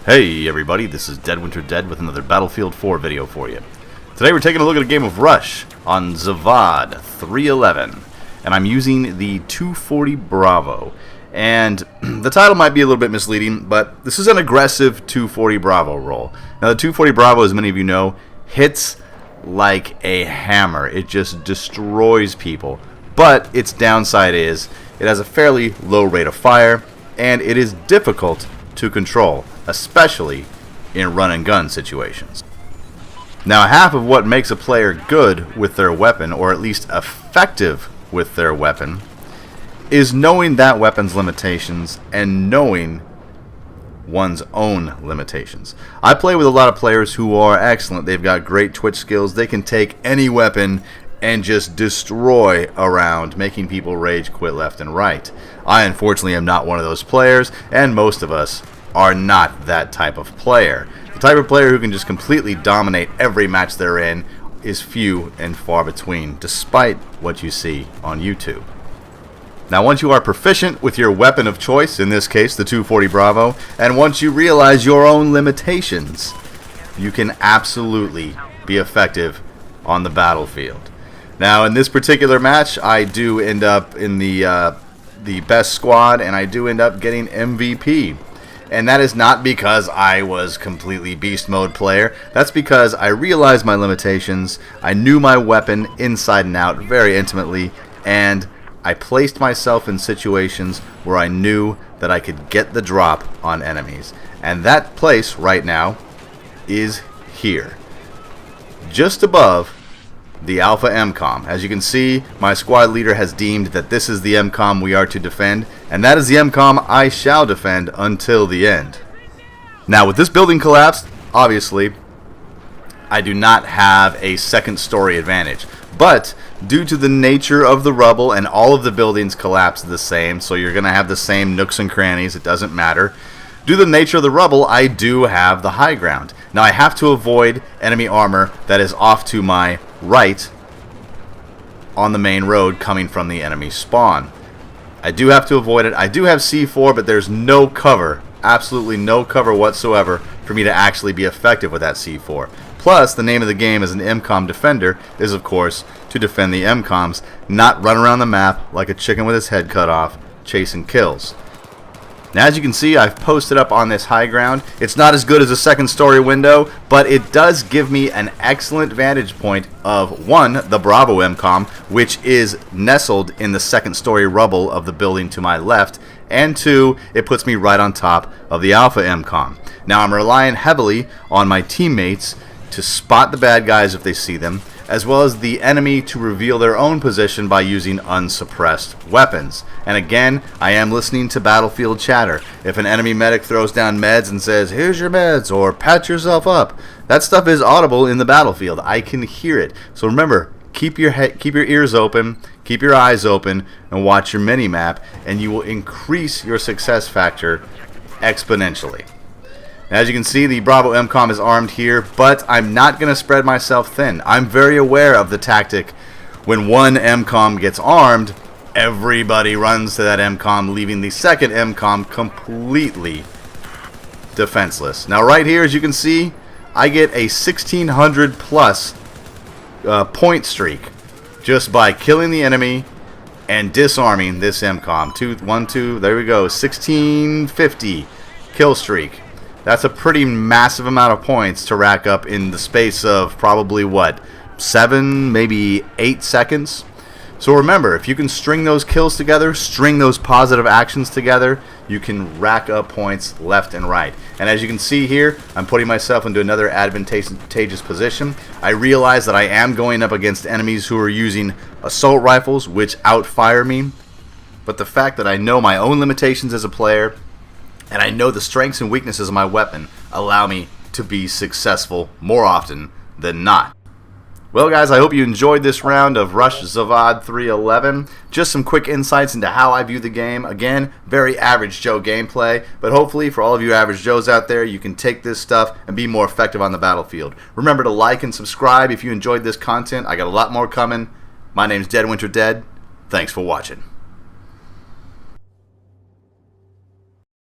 Hey everybody, this is Dead Winter Dead with another Battlefield 4 video for you. Today we're taking a look at a game of Rush on Zavod 311, and I'm using the 240 Bravo. And the title might be a little bit misleading, but this is an aggressive 240 Bravo roll. Now the 240 Bravo, as many of you know, hits like a hammer. It just destroys people. But its downside is it has a fairly low rate of fire, and it is difficult to control, especially in run and gun situations. Now, half of what makes a player good with their weapon, or at least effective with their weapon, is knowing that weapon's limitations and knowing one's own limitations. I play with a lot of players who are excellent. They've got great twitch skills. They can take any weapon and just destroy a round, making people rage quit left and right. I unfortunately am not one of those players, and most of us are not that type of player. The type of player who can just completely dominate every match they're in is few and far between, despite what you see on YouTube. Now, once you are proficient with your weapon of choice, in this case the 240 Bravo, and once you realize your own limitations, you can absolutely be effective on the battlefield. Now, in this particular match, I do end up in the best squad, and I do end up getting MVP. And that is not because I was completely beast mode player. That's because I realized my limitations. I knew my weapon inside and out very intimately, and I placed myself in situations where I knew that I could get the drop on enemies. And that place right now is here, just above the Alpha MCOM. As you can see, my squad leader has deemed that this is the MCOM we are to defend, and that is the MCOM I shall defend until the end. Now, with this building collapsed, obviously, I do not have a second story advantage. But due to the nature of the rubble, and all of the buildings collapse the same, so you're going to have the same nooks and crannies, it doesn't matter. Due to the nature of the rubble, I do have the high ground. Now, I have to avoid enemy armor that is off to my right on the main road coming from the enemy spawn. I do have to avoid it. I do have C4, but there's no cover, absolutely no cover whatsoever for me to actually be effective with that C4. Plus, the name of the game as an MCOM defender is, of course, to defend the MCOMs, not run around the map like a chicken with his head cut off, chasing kills. Now, as you can see, I've posted up on this high ground. It's not as good as a second story window, but it does give me an excellent vantage point of, one, the Bravo MCOM, which is nestled in the second story rubble of the building to my left, and two, it puts me right on top of the Alpha MCOM. Now, I'm relying heavily on my teammates to spot the bad guys if they see them, as well as the enemy to reveal their own position by using unsuppressed weapons. And again, I am listening to battlefield chatter. If an enemy medic throws down meds and says, "Here's your meds," or "Patch yourself up," that stuff is audible in the battlefield. I can hear it. So remember, keep your ears open, keep your eyes open, and watch your mini-map, and you will increase your success factor exponentially. As you can see, the Bravo MCOM is armed here, but I'm not going to spread myself thin. I'm very aware of the tactic. When one MCOM gets armed, everybody runs to that MCOM, leaving the second MCOM completely defenseless. Now, right here, as you can see, I get a 1,600 plus point streak just by killing the enemy and disarming this MCOM. 2, there we go, 1,650 kill streak. That's a pretty massive amount of points to rack up in the space of probably, what, 7, maybe 8 seconds? So remember, if you can string those kills together, string those positive actions together, you can rack up points left and right. And as you can see here, I'm putting myself into another advantageous position. I realize that I am going up against enemies who are using assault rifles, which outfire me. But the fact that I know my own limitations as a player, and I know the strengths and weaknesses of my weapon, allow me to be successful more often than not. Well, guys, I hope you enjoyed this round of Rush Zavod 311. Just some quick insights into how I view the game. Again, very average Joe gameplay, but hopefully for all of you average Joes out there, you can take this stuff and be more effective on the battlefield. Remember to like and subscribe if you enjoyed this content. I got a lot more coming. My name's Dead Winter Dead. Thanks for watching.